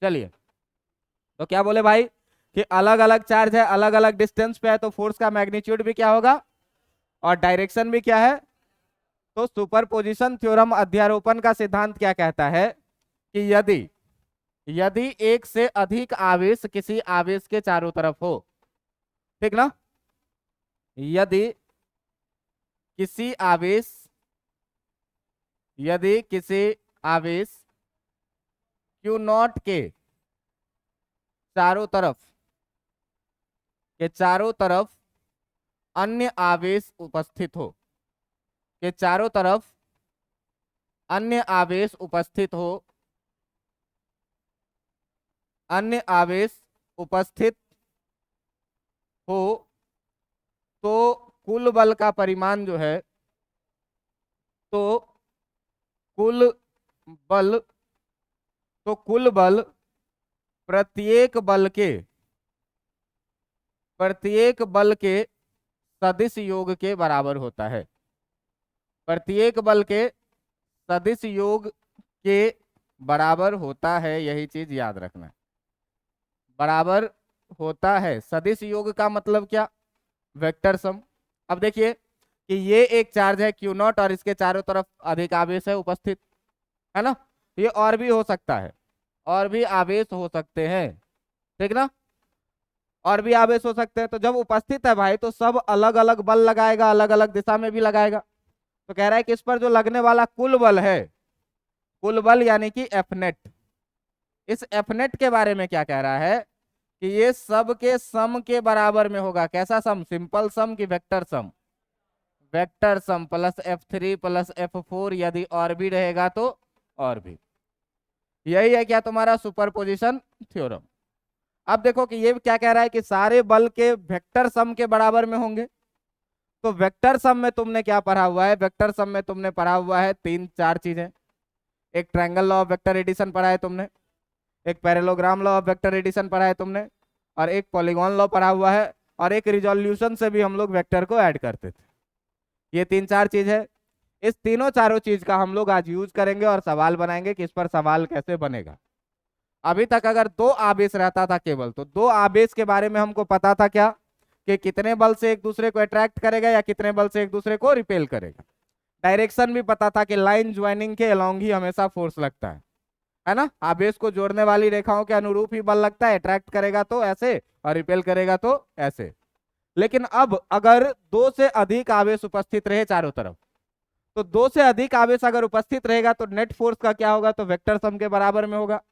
चलिए, तो क्या बोले भाई कि अलग अलग चार्ज है, अलग अलग डिस्टेंस पे है, तो फोर्स का मैग्नीट्यूड भी क्या होगा और डायरेक्शन भी क्या है। तो सुपरपोजिशन थ्योरम अध्यारोपण का सिद्धांत क्या कहता है कि यदि यदि एक से अधिक आवेश किसी आवेश के चारों तरफ हो, ठीक ना, यदि किसी आवेश यदि किसी आवेश Q0 के चारों तरफ अन्य आवेश उपस्थित हो, के चारों तरफ अन्य आवेश उपस्थित हो, अन्य आवेश उपस्थित हो, तो कुल बल का परिमाण जो है, तो कुल बल तो कुल बल प्रत्येक बल के सदिश योग के बराबर होता है। प्रत्येक बल के सदिश योग के बराबर होता है, यही चीज याद रखना। बराबर होता है, सदिश योग का मतलब क्या, वेक्टर सम। अब देखिए कि ये एक चार्ज है Q0 और इसके चारों तरफ अधिक आवेश है उपस्थित, है ना। ये और भी हो सकता है, और भी आवेश हो सकते हैं, ठीक ना, और भी आवेश हो सकते हैं। तो जब उपस्थित है भाई तो सब अलग अलग बल लगाएगा, अलग अलग दिशा में भी लगाएगा। तो कह रहा है कि इस पर जो लगने वाला कुल बल है, कुल बल यानी कि एफ नेट, इस एफ नेट के बारे में क्या कह रहा है कि ये सब के सम के बराबर में होगा। कैसा सम, सिंपल सम की vector sum, vector sum plus F3 plus F4, यदि और भी रहेगा तो और भी। यही है क्या तुम्हारा सुपरपोजिशन थ्योरम। अब देखो कि ये क्या कह रहा है कि सारे बल के वेक्टर सम के बराबर में होंगे। तो वेक्टर सम में तुमने क्या पढ़ा हुआ है, वेक्टर सम में तुमने पढ़ा हुआ है तीन चार चीजें। एक triangle law of vector addition पढ़ा है तुमने, एक parallelogram law of vector addition पढ़ा है तुमने, और एक पॉलीगॉन लॉ पढ़ा हुआ है, और एक रिजोल्यूशन से भी हम लोग वेक्टर को ऐड करते थे। ये तीन चार चीज है। इस तीनों चारों चीज का हम लोग आज यूज करेंगे और सवाल बनाएंगे कि इस पर सवाल कैसे बनेगा। अभी तक अगर दो आवेश रहता था केवल, तो दो आवेश के बारे में हमको पता था क्या, कि कितने बल से एक दूसरे को अट्रैक्ट करेगा या कितने बल से एक दूसरे को रिपेल करेगा। डायरेक्शन भी पता था कि लाइन ज्वाइनिंग के अलोंग ही हमेशा फोर्स लगता है ना। आवेश को जोड़ने वाली रेखाओं के अनुरूप ही बल लगता है, अट्रैक्ट करेगा तो ऐसे और रिपेल करेगा तो ऐसे। लेकिन अब अगर दो से अधिक आवेश उपस्थित रहे चारों तरफ, तो दो से अधिक आवेश अगर उपस्थित रहेगा तो नेट फोर्स का क्या होगा, तो वेक्टर सम के बराबर में होगा।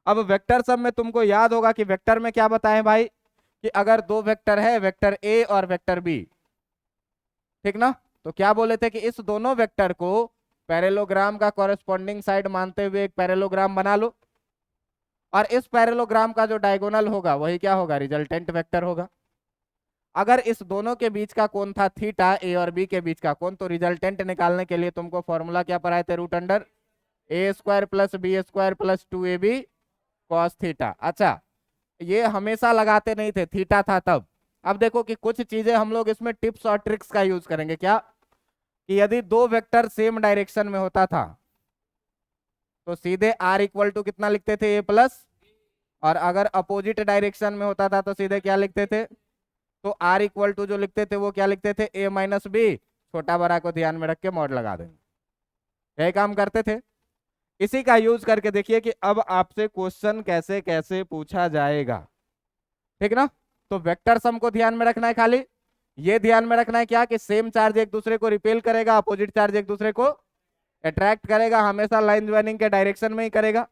अब वेक्टर सम में तुमको याद होगा कि वेक्टर में क्या बताएं भाई, कि अगर दो वेक्टर है, वेक्टर ए और वेक्टर बी, ठीक ना, तो क्या बोले थे कि इस दोनों वेक्टर को पैरेललोग्राम का कॉरेस्पॉन्डिंग साइड मानते हुए एक पैरेललोग्राम बना लो, और इस पैरेललोग्राम का जो डायगोनल होगा वही क्या होगा, रिजल्टेंट वेक्टर होगा। अगर इस दोनों के बीच का कोण था थीटा, ए और बी के बीच का कोण, तो रिजल्टेंट निकालने के लिए तुमको फॉर्मूला क्या पढ़ाए थे, रूट अंडर ए square plus B square plus 2ab cos theta. अच्छा, ये हमेशा लगाते नहीं थे, थीटा था तब। अब देखो कि कुछ चीजें हम लोग इसमें टिप्स और ट्रिक्स का यूज करेंगे। क्या, कि यदि दो वेक्टर सेम डायरेक्शन में होता था तो सीधे r इक्वल टू कितना लिखते थे, a प्लस, और अगर अपोजिट डायरेक्शन में होता था तो सीधे क्या लिखते थे, तो r इक्वल टू जो लिखते थे वो क्या लिखते थे, a माइनस बी, छोटा बड़ा को ध्यान में रख के मॉड लगा देंगे। यही काम करते थे। इसी का यूज करके देखिए कि अब आपसे क्वेश्चन कैसे कैसे पूछा जाएगा, ठीक ना। तो वेक्टर सम को ध्यान में रखना है, खाली ये ध्यान में रखना है क्या, कि सेम चार्ज एक दूसरे को रिपेल करेगा, अपोजिट चार्ज एक दूसरे को अट्रैक्ट करेगा, हमेशा लाइन ज्वाइनिंग के डायरेक्शन में ही करेगा।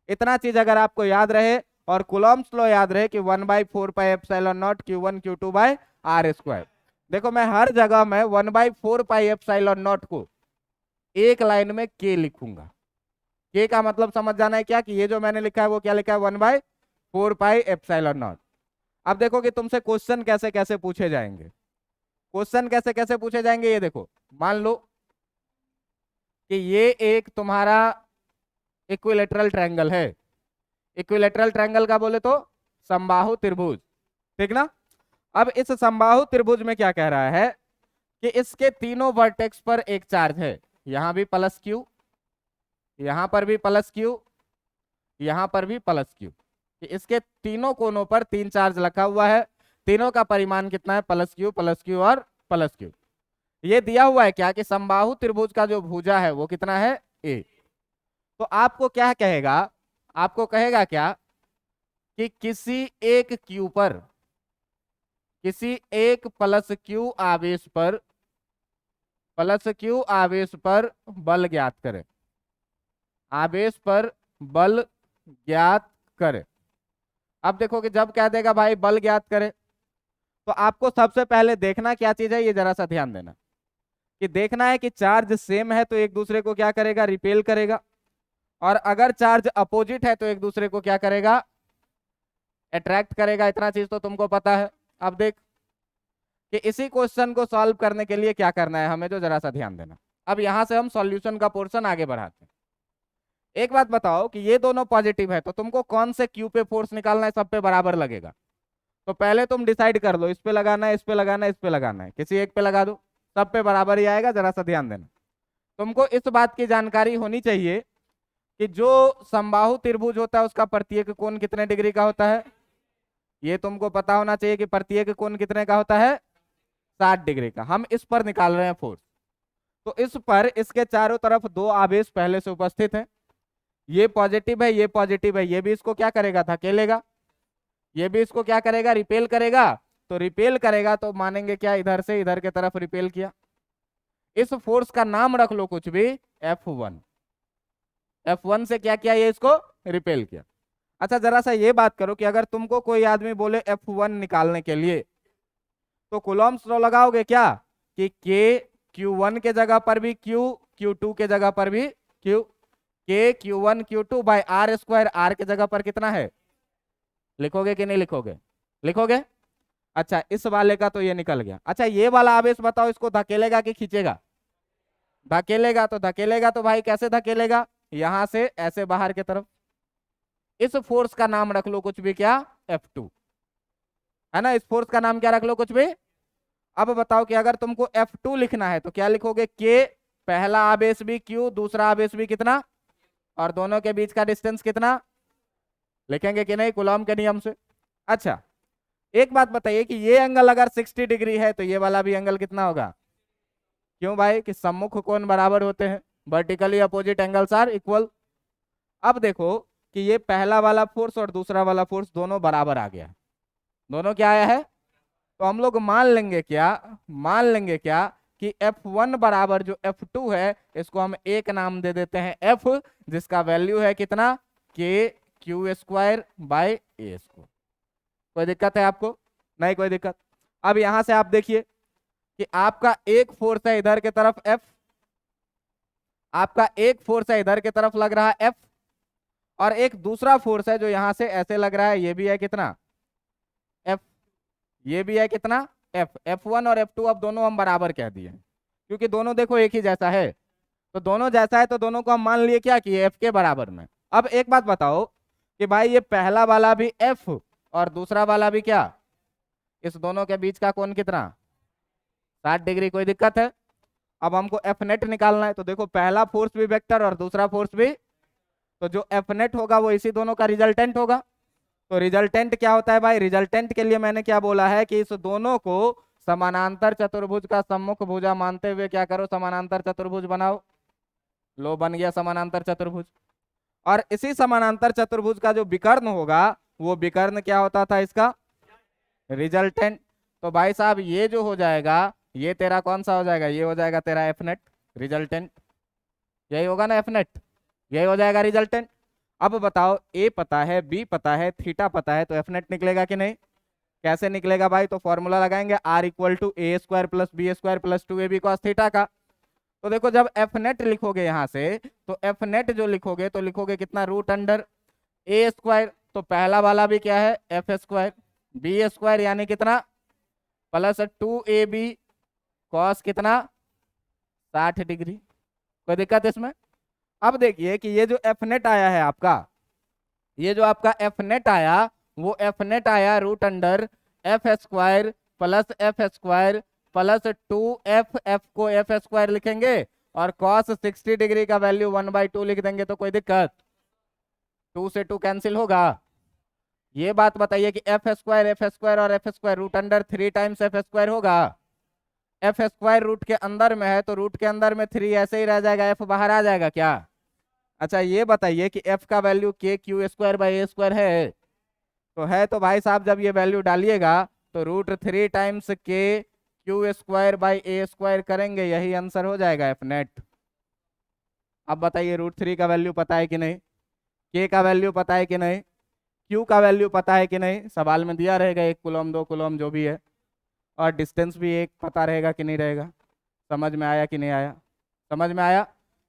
इतना चीज अगर आपको याद रहे और कूलॉम्स लॉ याद रहे कि 1/4πε0 Q1 Q2 bye are square. देखो मैं हर जगह में 1/4πε0 को एक लाइन में के लिखूंगा। के का मतलब समझ जाना है क्या, कि ये जो मैंने लिखा है वो क्या लिखा है, 1/4πε0। अब देखो कि तुमसे क्वेश्चन कैसे कैसे पूछे जाएंगे। क्वेश्चन कैसे कैसे पूछे जाएंगे, ये देखो, मान लो कि ये एक तुम्हारा इक्विलेटरल ट्रायंगल है। इक्विलेटरल ट्रायंगल का बोले तो समबाहु त्रिभुज, ठीक ना। अब इस समबाहु त्रिभुज में क्या कह रहा है कि इसके तीनों वर्टेक्स पर एक चार्ज है, यहां भी प्लस क्यू, यहां पर भी प्लस क्यू, यहाँ पर भी प्लस क्यू। इसके तीनों कोनों पर 3 चार्ज रखा हुआ है, तीनों का परिमाण कितना है, प्लस क्यू और प्लस क्यू। ये दिया हुआ है क्या कि समबाहु त्रिभुज का जो भुजा है वो कितना है, ए। तो आपको क्या कहेगा, आपको कहेगा क्या कि किसी एक क्यू पर, किसी एक प्लस क्यू आवेश पर, प्लस क्यू आवेश पर बल ज्ञात करें, आवेश पर बल ज्ञात करें। अब देखो कि जब कह देगा भाई बल ज्ञात करें, तो आपको सबसे पहले देखना क्या चीज है, ये जरा सा ध्यान देना कि देखना है कि चार्ज सेम है तो एक दूसरे को क्या करेगा, रिपेल करेगा, और अगर चार्ज अपोजिट है तो एक दूसरे को क्या करेगा, अट्रैक्ट करेगा। इतना चीज तो तुमको पता है। अब देख कि इसी क्वेश्चन को सॉल्व करने के लिए क्या करना है हमें, जो जरा सा ध्यान देना। अब यहां से हम सॉल्यूशन का पोर्शन आगे बढ़ाते हैं। एक बात बताओ कि ये दोनों पॉजिटिव है तो तुमको कौन से क्यू पे फोर्स निकालना है, सब पे बराबर लगेगा। तो पहले तुम डिसाइड कर लो, इस पे लगाना है, इस पे लगाना है, इस पे लगाना है, किसी एक पे लगा दो, सब पे बराबर ही आएगा। जरा सा ध्यान देना, तुमको इस बात की जानकारी होनी चाहिए कि जो समबाहु त्रिभुज होता है उसका प्रत्येक कोण कितने डिग्री का होता है। ये तुमको पता होना चाहिए कि प्रत्येक कोण कितने का होता है, 60 डिग्री का। हम इस पर निकाल रहे हैं फोर्स, तो इस पर इसके चारों तरफ दो आवेश पहले से उपस्थित हैं, ये पॉजिटिव है, ये पॉजिटिव है, ये भी इसको क्या करेगा, धकेलेगा, ये भी इसको क्या करेगा, रिपेल करेगा। तो रिपेल करेगा तो मानेंगे क्या, इधर से इधर के तरफ रिपेल किया। इस फोर्स का नाम रख लो कुछ भी, F1। F1 से क्या किया, ये इसको रिपेल किया। अच्छा जरा सा ये बात करो कि अगर तुमको कोई आदमी बोले F1 निकालने के लिए, तो कूलॉम्स लॉ लगाओगे क्या कि K Q1 के जगह पर भी Q, Q2 के जगह पर भी Q, K Q1 Q2 by R square, R के जगह पर कितना है, लिखोगे कि नहीं लिखोगे, लिखोगे। अच्छा इस वाले का तो ये निकल गया। अच्छा ये वाला आवेश बताओ, इसको धकेलेगा कि खींचेगा, धकेलेगा। तो धकेलेगा तो भाई कैसे धकेलेगा, यहां से ऐसे बाहर की तरफ। इस फोर्स का नाम रख लो कुछ भी, क्या, F2, है ना। इस फोर्स का नाम क्या रख लो, कुछ भी। अब बताओ कि अगर तुमको F2 लिखना है तो क्या लिखोगे, K, पहला आवेश भी Q, दूसरा आवेश भी कितना, और दोनों के बीच का डिस्टेंस कितना, लिखेंगे कि नहीं कूलॉम के नियम से। अच्छा एक बात बताइए कि ये एंगल अगर 60 डिग्री है तो ये वाला भी एंगल कितना होगा, क्यों भाई कि सम्मुख कोण बराबर होते हैं, vertically opposite angles are equal. अब देखो कि ये पहला वाला फोर्स और दूसरा वाला फोर्स दोनों बराबर आ गया, दोनों क्या आया है। तो हम लोग मान लेंगे क्या, मान लेंगे क्या कि F1 बराबर जो F2 है, इसको हम एक नाम दे देते हैं F, जिसका वैल्यू है कितना, K Q square by A square. कोई दिक्कत है आपको, नहीं कोई दिक्कत। अब यहां से आप देखिए कि आपका एक फोर्स है इधर के तरफ F, आपका एक फोर्स है इधर के तरफ लग रहा है F, और एक दूसरा फोर्स है जो यहां से ऐसे लग रहा है, ये भी है कितना, F, ये भी है कितना, F। F1 और F2 अब दोनों हम बराबर कह दिए क्योंकि दोनों देखो एक ही जैसा है, तो दोनों जैसा है तो दोनों को हम मान लिए क्या कि F के बराबर में। अब एक बात बताओ कि भाई ये पहला वाला भी F और दूसरा वाला भी क्या, इस दोनों के बीच का कोण कितना, 60 डिग्री। कोई दिक्कत है। अब हमको F नेट निकालना है, तो देखो पहला फोर्स भी वेक्टर और दूसरा फोर्स भी, तो जो F नेट होगा वो इसी दोनों का रिजल्टेंट होगा। तो रिजल्टेंट क्या होता है भाई, रिजल्टेंट के लिए मैंने क्या बोला है कि इस दोनों को समानांतर चतुर्भुज का सम्मुख भुजा मानते हुए क्या करो, समानांतर चतुर्भुज बनाओ। लो बन गया समानांतर चतुर्भुज। और इसी समानांतर चतुर्भुज का जो विकर्ण होगा वो विकर्ण क्या होता था, इसका रिजल्टेंट। तो भाई साहब ये जो हो जाएगा, ये तेरा कौन सा हो जाएगा, ये हो जाएगा तेरा F नेट रिजल्टेंट, यही होगा ना F नेट, यही हो जाएगा रिजल्टेंट। अब बताओ A पता है, B पता है, थीटा पता है, तो F नेट निकलेगा कि नहीं, कैसे निकलेगा भाई, तो फॉर्मूला लगाएंगे R equal to A square plus B square plus 2AB cos theta का। तो देखो जब F नेट लिखोगे यहां से, तो F नेट जो लिखोगे तो लिखोगे कितना, रूट अंडर A स्क्वायर, तो पहला वाला भी क्या है F स्क्वायर, B स्क्वायर यानी कितना प्लस 2AB कॉस कितना 60 डिग्री। कोई दिक्कत इसमें। अब देखिए कि ये जो F नेट आया है आपका, ये जो आपका F नेट आया वो F नेट आया root under F square plus F square plus 2F, F को F स्क्वायर लिखेंगे और cos 60 डिग्री का वैल्यू 1/2 लिख देंगे। तो कोई दिक्कत, 2 से 2 कैंसिल होगा। ये बात बताइए कि एफ स्क्वायर और F square root under 3 times F square होगा। एफ स्क्वायर रूट के अंदर में है तो रूट के अंदर में 3 ऐसे ही रह जाएगा, एफ बाहर आ जाएगा क्या? अच्छा ये बताइए कि एफ का वैल्यू के Q square by A square है, तो है तो भाई साहब जब ये वैल्यू डालिएगा तो root 3 times K Q square by A square करेंगे, यही आंसर हो जाएगा एफ नेट। अब बताइए रूट 3 का वैल्यू पता है कि नहीं, के का वैल्यू पता है कि नहीं, क्यू का वैल्यू पता है कि नहीं, सवाल में दिया रहेगा 1 कूलम 2 कूलम जो भी है, और डिस्टेंस भी एक पता रहेगा कि नहीं रहेगा। समझ में आया कि नहीं आया? समझ में आया?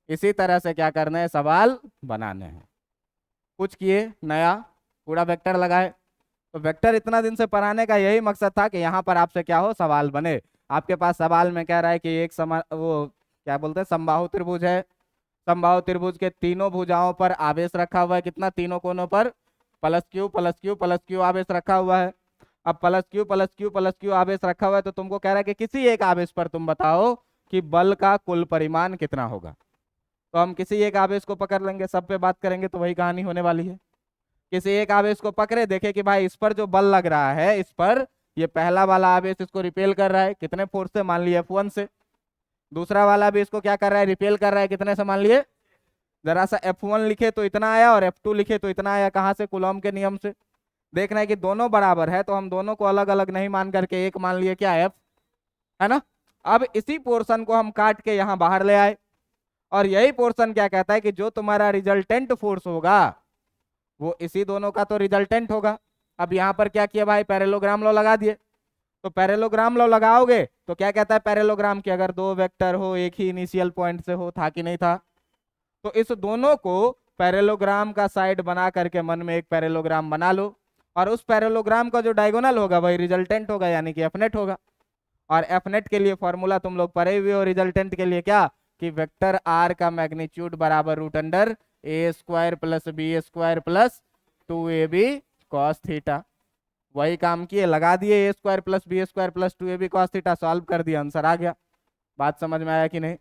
इसी तरह से क्या करना है, सवाल बनाने हैं। कुछ किए नया, पूरा वेक्टर लगाए, तो वेक्टर इतना दिन से पढ़ाने का यही मकसद था कि यहाँ पर आपसे क्या हो, सवाल बने। आपके पास सवाल में कह रहा है कि एक वो क्या बोलते हैं, समबाहु त्रिभुज है, समबाहु त्रिभुज के तीनों भुजाओं पर आवेश रखा हुआ है, कितना, तीनों कोनों पर plus Q plus Q plus Q आवेश रखा हुआ है। अब plus Q plus Q plus Q आवेश रखा हुआ है तो तुमको कह रहा है कि किसी एक आवेश पर तुम बताओ कि बल का कुल परिमाण कितना होगा। तो हम किसी एक आवेश को पकड़ लेंगे, सब पे बात करेंगे तो वही कहानी होने वाली है। किसी एक आवेश को पकड़े, देखे कि भाई इस पर जो बल लग रहा है, इस पर ये पहला वाला आवेश इसको रिपेल कर रहा है, कितने फोर्स से, मान लिए F1 से। दूसरा वाला भी इसको क्या कर रहा है, रिपेल कर रहा है, कितने से, मान लिए, जरा सा F1 लिखे तो इतना आया और F2 लिखे तो इतना आया, कहाँ से, कूलॉम के नियम से। देखना है कि दोनों बराबर है तो हम दोनों को अलग अलग नहीं मान करके एक मान लिए क्या, F, है ना। अब इसी पोर्शन को हम काट के यहाँ बाहर ले आए, और यही पोर्शन क्या कहता है कि जो तुम्हारा रिजल्टेंट फोर्स होगा वो इसी दोनों का तो रिजल्टेंट होगा। अब यहाँ पर क्या किया भाई, पैरेललोग्राम लॉ लगा दिए। तो पैरेललोग्राम लॉ लगाओगे तो क्या कहता है पैरेललोग्राम, की अगर दो वेक्टर हो एक ही इनिशियल पॉइंट से हो, था कि नहीं था, तो इस दोनों को पैरेललोग्राम का साइड बना करके मन में एक पैरेललोग्राम बना लो, और उस पैरेललोग्राम का जो डायगोनल होगा वही रिजल्टेंट होगा, यानी कि एफनेट होगा। और एफनेट के लिए फॉर्मूला तुम लोग पढ़े हुए हो, रिजल्टेंट के लिए क्या, कि वेक्टर आर का मैग्नीट्यूड बराबर रूट अंडर ए square plus B square plus 2ab cos theta. वही काम किए, लगा दिए A square plus B square plus 2ab cos theta, solve कर दिया, आंसर आ गया। बात समझ में आया कि नहीं?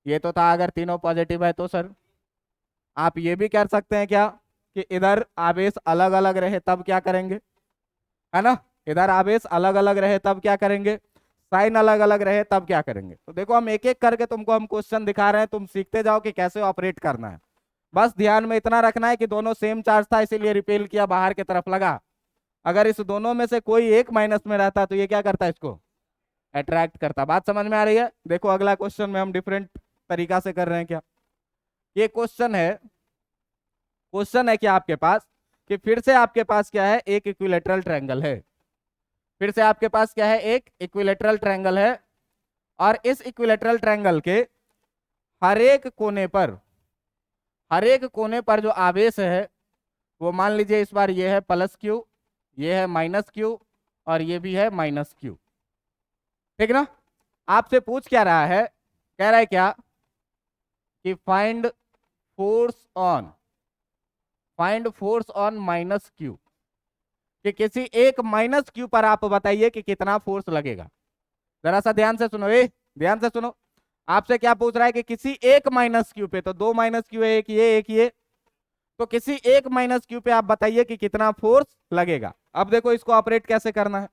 ये तो था अगर तीनों पॉजिटिव है तो। सर आप ये भी कर सकते हैं क्या कि इधर आवेश अलग अलग रहे तब क्या करेंगे, है ना, इधर आवेश अलग अलग रहे तब क्या करेंगे, साइन अलग अलग रहे तब क्या करेंगे। तो देखो हम एक एक करके तुमको हम क्वेश्चन दिखा रहे हैं, तुम सीखते जाओ कि कैसे ऑपरेट करना है। बस ध्यान में इतना रखना है कि दोनों सेम चार्ज था इसीलिए रिपेल किया, बाहर की तरफ लगा। अगर इस दोनों में से कोई एक माइनस में रहता तो ये क्या करता, इसको अट्रैक्ट करता। बात समझ में आ रही है? देखो अगला क्वेश्चन में हम डिफरेंट तरीका से कर रहे हैं। क्या ये क्वेश्चन है, क्वेश्चन है क्या आपके पास कि फिर से आपके पास क्या है, एक इक्विलेटरल ट्रायंगल है। फिर से आपके पास क्या है, एक इक्विलेटरल ट्रायंगल है, और इस इक्विलेटरल ट्रायंगल के हर एक कोने पर जो आवेश है वो मान लीजिए इस बार ये है प्लस क्यू, ये है माइनस क्यू, और ये भी है माइनस क्यू, ठीक ना। आपसे पूछ क्या रहा है, कह रहा है क्या कि find force on minus Q, कि किसी एक माइनस क्यू पर आप बताइए कि कितना फोर्स लगेगा। जरा सा ध्यान से सुनो, ध्यान से सुनो। आपसे क्या पूछ रहा है कि किसी एक माइनस क्यू पे, तो दो माइनस क्यू है, एक ये, तो किसी एक माइनस क्यू पे आप बताइए कि कितना फोर्स लगेगा। अब देखो इसको ऑपरेट कैसे करना है,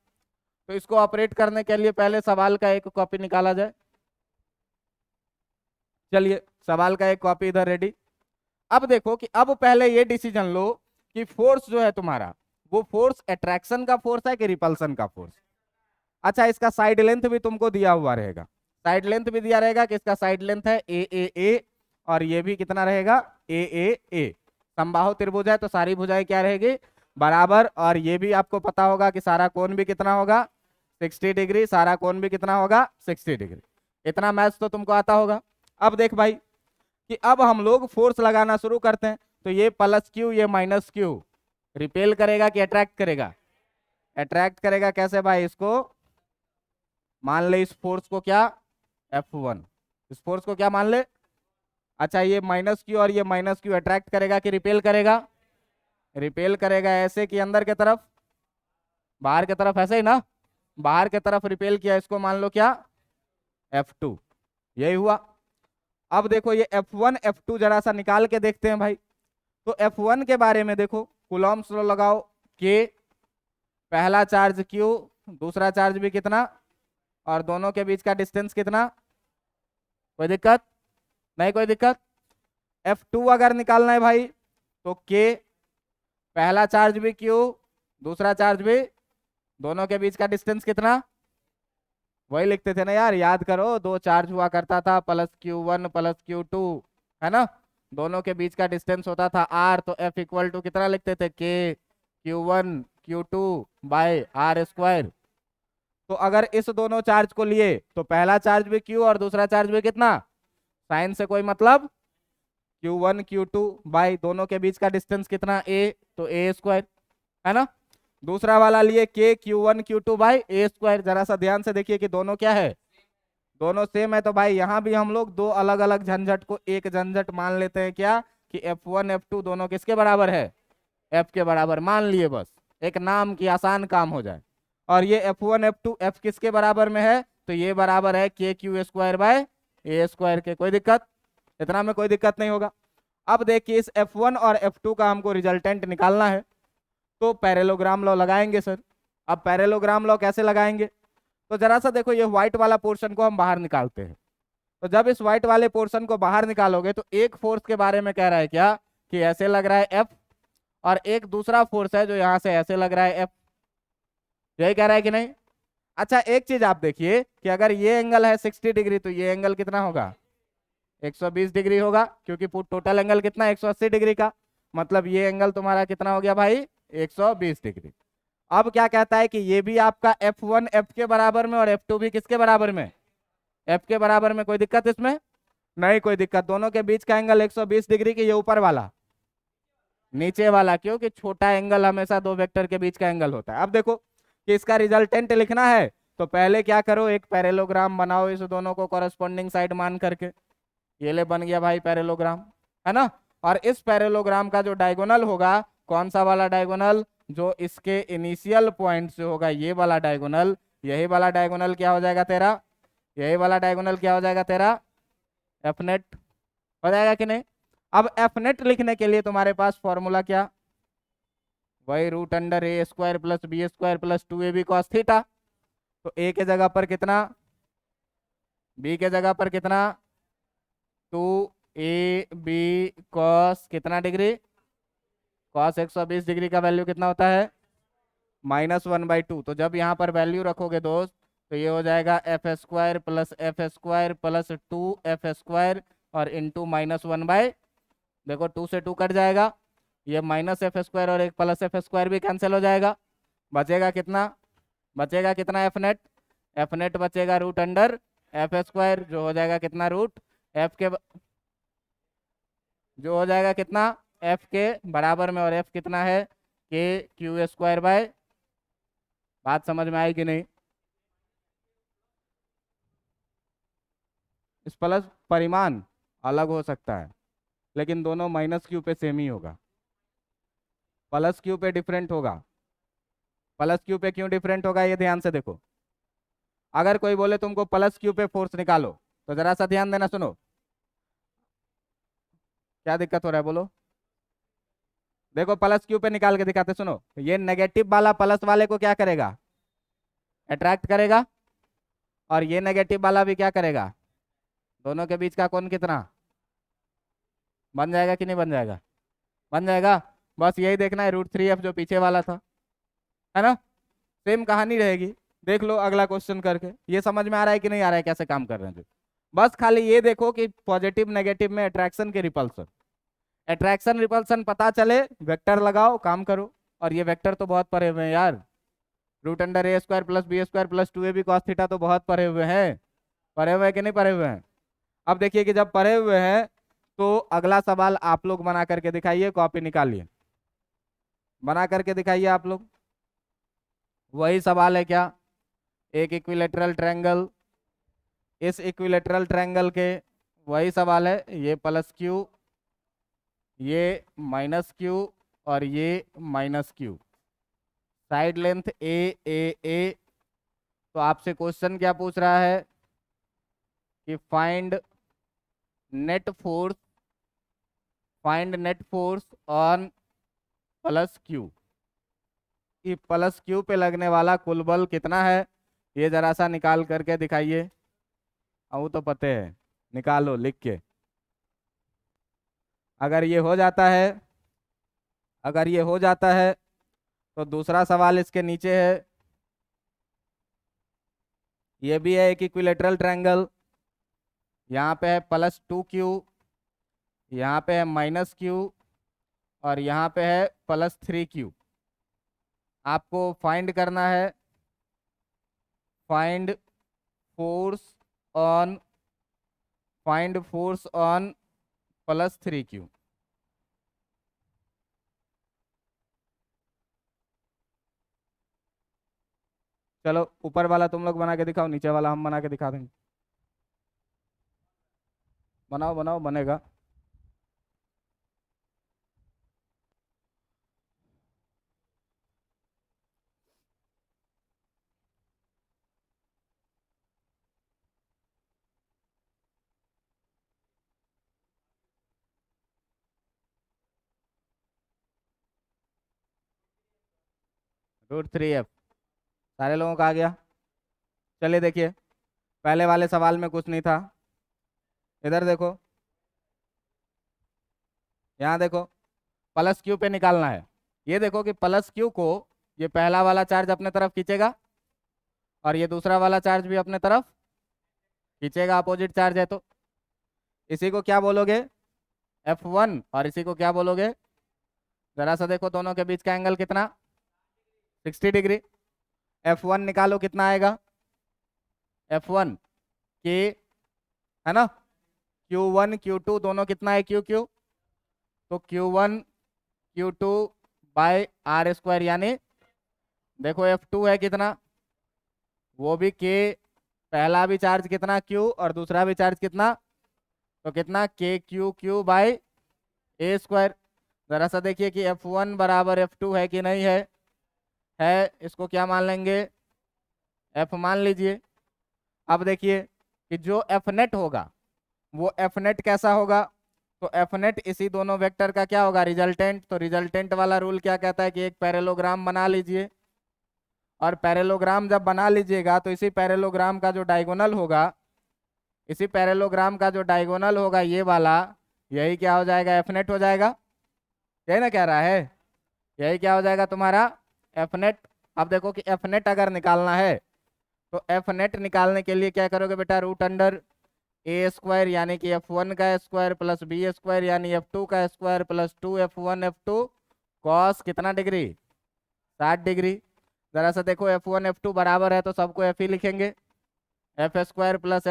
तो इसको ऑपरेट करने के लिए पहले सवाल का एक कॉपी निकाला जाए। चलिए सवाल का एक कॉपी इधर रेडी। अब देखो कि अब पहले ये डिसीजन लो कि फोर्स जो है तुम्हारा वो फोर्स अट्रैक्शन का फोर्स है कि रिपल्सन का फोर्स। अच्छा इसका साइड लेंथ भी तुमको दिया हुआ रहेगा, साइड लेंथ भी दिया रहेगा कि इसका साइड लेंथ है ए, और ये भी कितना रहेगा, ए। समबाहु त्रिभुज है तो सारी भुजाएं क्या रहेगी, बराबर, और ये भी आपको पता होगा कि सारा कोण भी कितना होगा, 60 डिग्री, सारा कोण भी कितना होगा, 60 डिग्री। इतना मैथ्स तो तुमको आता होगा। अब देख भाई कि अब हम लोग फोर्स लगाना शुरू करते हैं, तो ये प्लस क्यू ये माइनस क्यू रिपेल करेगा कि अट्रैक्ट करेगा, अट्रैक्ट करेगा। कैसे भाई, इसको मान ले, इस फोर्स को क्या, F1, इस फोर्स को क्या मान ले। अच्छा ये माइनस क्यू और ये माइनस क्यू अट्रैक्ट करेगा कि रिपेल करेगा, रिपेल करेगा। ऐसे कि अंदर की तरफ, बाहर की तरफ, ऐसे ही ना, बाहर की तरफ रिपेल किया, इसको मान लो क्या, F2, यही हुआ। अब देखो ये F1 F2 जरा सा निकाल के देखते हैं भाई। तो F1 के बारे में देखो, कूलॉम्स लॉ लगाओ, K, पहला चार्ज Q, दूसरा चार्ज भी कितना, और दोनों के बीच का डिस्टेंस कितना, कोई दिक्कत नहीं, कोई दिक्कत। F2 अगर निकालना है भाई तो K, पहला चार्ज भी Q, दूसरा चार्ज भी, दोनों के बीच का डिस्टेंस कितना, वही लिखते थे ना यार, याद करो, दो चार्ज हुआ करता था, +Q1 +Q2, है ना, दोनों के बीच का डिस्टेंस होता था R, तो F इक्वल टू कितना लिखते थे, K Q1 Q2 bye R²। तो अगर इस दोनों चार्ज को लिए तो पहला चार्ज भी Q और दूसरा चार्ज भी कितना, साइन से कोई मतलब, Q1 Q2 बाय दोनों के बीच का डिस्टेंस कितना, A, तो A², है ना। दूसरा वाला लिए K Q1 Q2 bye A², जरा सा ध्यान से देखिए कि दोनों क्या है, दोनों सेम है। तो भाई यहाँ भी हम लोग दो अलग अलग झंझट को एक झंझट मान लेते हैं, क्या कि F1 F2 दोनों किसके बराबर है, F के बराबर मान लिए, बस एक नाम की आसान काम हो जाए। और ये F1 F2 F किसके बराबर में है, तो ये बराबर है KQ² बाय A² के। कोई दिक्कत, इतना में कोई दिक्कत नहीं होगा। अब देखिए इस F1 और F2 का हमको रिजल्टेंट निकालना है, तो पैरेललोग्राम लॉ लगाएंगे सर। अब पैरेललोग्राम लॉ कैसे लगाएंगे, तो जरा सा देखो, ये व्हाइट वाला पोर्शन को हम बाहर निकालते हैं। तो जब इस व्हाइट वाले पोर्शन को बाहर निकालोगे तो एक फोर्स के बारे में कह रहा है क्या, कि ऐसे लग रहा है F, और एक दूसरा फोर्स है जो यहां से ऐसे लग रहा है F, यही कह रहा है कि नहीं। अच्छा एक चीज आप देखिए कि अगर ये एंगल है 60 डिग्री तो ये एंगल कितना होगा, 120 डिग्री होगा, क्योंकि टोटल एंगल कितना है 180 डिग्री का, मतलब ये एंगल तुम्हारा कितना हो गया भाई, 120 डिग्री। अब क्या कहता है कि ये भी आपका F1 F के बराबर में और F2 भी किसके बराबर में, F के बराबर में। कोई दिक्कत इसमें नहीं, कोई दिक्कत। दोनों के बीच का एंगल 120 डिग्री की, ये ऊपर वाला, नीचे वाला, क्योंकि छोटा एंगल हमेशा दो वेक्टर के बीच का एंगल होता है। अब देखो कि इसका रिजल्टेंट लिखना है, तो पहले क्या करो, एक पैरेललोग्राम बनाओ इस दोनों को कॉरेस्पॉन्डिंग साइड मान करके, ये ले बन गया भाई पैरेललोग्राम, है ना। और इस पैरेललोग्राम का जो डायगोनल होगा, कौन सा वाला डायगोनल, जो इसके इनिशियल पॉइंट से होगा, ये वाला डायगोनल, यही वाला डायगोनल क्या हो जाएगा तेरा, यही वाला डायगोनल क्या हो जाएगा तेरा, एफ नेट हो जाएगा कि नहीं। अब एफ नेट लिखने के लिए तुम्हारे पास फॉर्मूला क्या, वही √A² + B² + 2AB cos theta. तो ए के जगह पर कितना, बी के जगह पर कितना, 2AB cos कितना डिग्री, cos 120 डिग्री का वैल्यू कितना होता है, -1/2। तो जब यहाँ पर वैल्यू रखोगे दोस्त, तो ये हो जाएगा F² + F² + 2F² और इंटू -1/, देखो 2 से 2 कट जाएगा, ये -F² और एक +F² भी कैंसिल हो जाएगा, बचेगा कितना, बचेगा कितना एफ नेट, एफ नेट बचेगा √F² जो हो जाएगा कितना, रूट एफ के जो हो जाएगा कितना, एफ के बराबर में, और एफ कितना है, KQ² बाय, बात समझ में आई कि नहीं। इस प्लस परिमाण अलग हो सकता है, लेकिन दोनों -Q पे सेम ही होगा, +Q पे डिफरेंट होगा। +Q पे क्यों डिफरेंट होगा, ये ध्यान से देखो। अगर कोई बोले तुमको +Q पे फोर्स निकालो, तो जरा सा ध्यान देना, सुनो, क्या दिक्कत हो रहा है बोलो। देखो +Q पे निकाल के दिखाते, सुनो, ये नेगेटिव वाला प्लस वाले को क्या करेगा, अट्रैक्ट करेगा, और ये नेगेटिव वाला भी क्या करेगा, दोनों के बीच का कोण कितना, बन जाएगा कि नहीं बन जाएगा, बन जाएगा। बस यही देखना है, √3F जो पीछे वाला था, है ना, सेम कहानी रहेगी। देख लो अगला क्वेश्चन करके, ये समझ में आ रहा है कि नहीं आ रहा है, कैसे काम कर रहे हैं जो। बस खाली ये देखो कि पॉजिटिव नेगेटिव में अट्रैक्शन के रिपल्सन, अट्रैक्शन रिपल्सन पता चले, वेक्टर लगाओ, काम करो। और ये वेक्टर तो बहुत परे हुए हैं यार, √A² + B² + 2AB cos theta तो बहुत परे हुए हैं, परे हुए हैं कि नहीं परे हुए हैं। अब देखिए कि जब परे हुए हैं, तो अगला सवाल आप लोग बना करके दिखाइए, कॉपी निकालिए, बना करके दिखाइए आप लोग। वही सवाल है क्या, एक इक्विलेटरल ट्रायंगल, इस इक्विलेटरल ट्रायंगल के वही सवाल है, ये +Q, ये -Q और ये -Q, साइड लेंथ A। तो आपसे क्वेश्चन क्या पूछ रहा है कि find net force find net force on plus Q, कि प्लस क्यू पे लगने वाला कुल बल कितना है, ये जरा सा निकाल करके दिखाइए। वो तो पते है, निकालो लिख के। अगर ये हो जाता है, अगर ये हो जाता है तो दूसरा सवाल इसके नीचे है, ये भी है एक इक्विलेटरल ट्रायंगल। यहाँ पे है +2q, यहाँ पे है -q, और यहाँ पे है +3q। आपको फाइंड करना है फाइंड फोर्स ऑन +3q। चलो ऊपर वाला तुम लोग बना के दिखाओ, नीचे वाला हम बना के दिखा देंगे। बनाओ बनाओ, बनेगा। √3f सारे लोगों का आ गया। चलिए देखिए, पहले वाले सवाल में कुछ नहीं था। इधर देखो, यहाँ देखो, +q पे निकालना है। ये देखो कि +q को ये पहला वाला चार्ज अपने तरफ खींचेगा, और ये दूसरा वाला चार्ज भी अपने तरफ खींचेगा, अपोजिट चार्ज है तो। इसी को क्या बोलोगे, F1, और इसी को क्या बोलोगे, जरा सा देखो दोनों के बीच का एंगल कितना, 60 डिग्री। F1 निकालो, कितना आएगा, F1 के, है ना, Q1 Q2 दोनों कितना है, QQ, तो Q1 Q2 बाय R², यानी देखो F2 है कितना, वो भी K, पहला भी चार्ज कितना Q, और दूसरा भी चार्ज कितना, तो कितना KQQ बाय A²। जरा सा देखिए कि F1 बराबर F2 है कि नहीं है। इसको क्या मान लेंगे, F मान लीजिए। अब देखिए कि जो F नेट होगा वो F नेट कैसा होगा, तो F नेट इसी दोनों वेक्टर का क्या होगा, रिजल्टेंट। तो रिजल्टेंट वाला रूल क्या कहता है कि एक पैरेललोग्राम बना लीजिए, और पैरेललोग्राम जब बना लीजिएगा तो इसी पैरेललोग्राम का जो डायगोनल होगा, इसी पैरेललोग्राम का जो डायगोनल होगा ये वाला, यही क्या हो जाएगा, F नेट हो जाएगा। यही ना कह रहा है, यही क्या हो जाएगा तुम्हारा, F नेट। अब देखो कि F नेट अगर निकालना है तो F नेट निकालने के लिए क्या करोगे बेटा, √A² यानी कि F1 का स्क्वायर प्लस B² यानी F2 का square plus 2F1 F2 cos कितना डिग्री, 60 डिग्री। जरा सा देखो F1 F2 बराबर है तो सबको F ही लिखेंगे, F² plus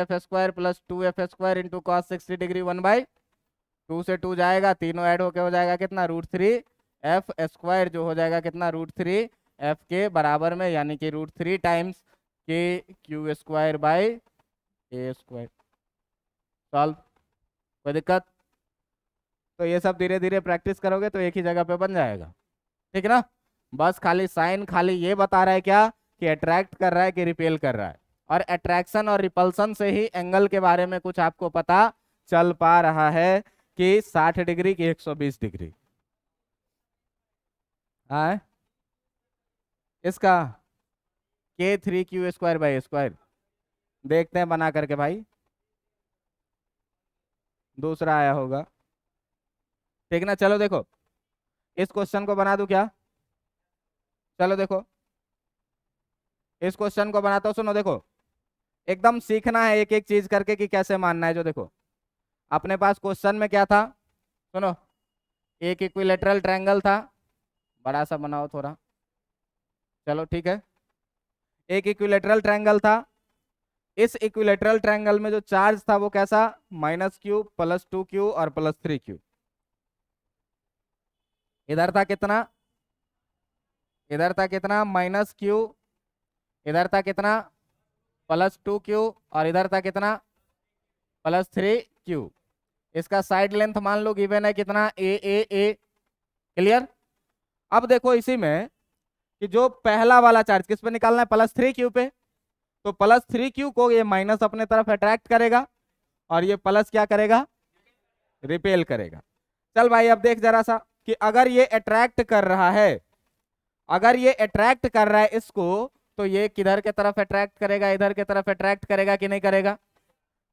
2F² into cos 60 degree 1/2 से 2 जाएगा, तीनों ऐड होके हो जाएगा कितना, √3F² जो हो जाएगा कितना, √3F के बराबर में, यानी कि √3 times KQ² bye A²। Solve, कोई दिक्कत, तो ये सब धीरे धीरे प्रैक्टिस करोगे तो एक ही जगह पे बन जाएगा, ठीक है ना। बस खाली साइन खाली ये बता रहा है क्या, कि अट्रैक्ट कर रहा है कि रिपेल कर रहा है, और अट्रैक्शन और रिपल्सन से ही एंगल के बारे में कुछ आपको पता चल पा रहा है कि 60 डिग्री की 120 डिग्री। हाँ, इसका K3Q² बाय A², देखते हैं बना करके भाई, दूसरा आया होगा, ठीक ना। चलो देखो, इस क्वेश्चन को बना दूं क्या, चलो देखो इस क्वेश्चन को बनाता हूँ, सुनो देखो, एकदम सीखना है एक एक चीज करके कि कैसे मानना है। जो देखो अपने पास क्वेश्चन में क्या था, सुनो, एक इक्विलेटरल ट्रायंगल था, बड़ा सा बनाओ थोड़ा, चलो ठीक है, एक इक्विलेटरल ट्रायंगल था। इस इक्विलेटरल ट्रायंगल में जो चार्ज था वो कैसा, -q +2q और +3q। इधर था कितना, इधर था कितना -q, इधर था कितना +2q, और इधर था कितना +3q। इसका साइड लेंथ मान लो गिवन है कितना, a। क्लियर। अब देखो इसी में कि जो पहला वाला चार्ज किस पे निकालना है, +3q पे, तो +3q को ये माइनस अपने तरफ अट्रैक्ट करेगा, और ये प्लस क्या करेगा, रिपेल करेगा। चल भाई अब देख जरा सा कि अगर ये अट्रैक्ट कर रहा है, अगर ये अट्रैक्ट कर रहा है इसको, तो ये किधर के तरफ अट्रैक्ट करेगा, इधर के तरफ अट्रैक्ट करेगा कि नहीं करेगा?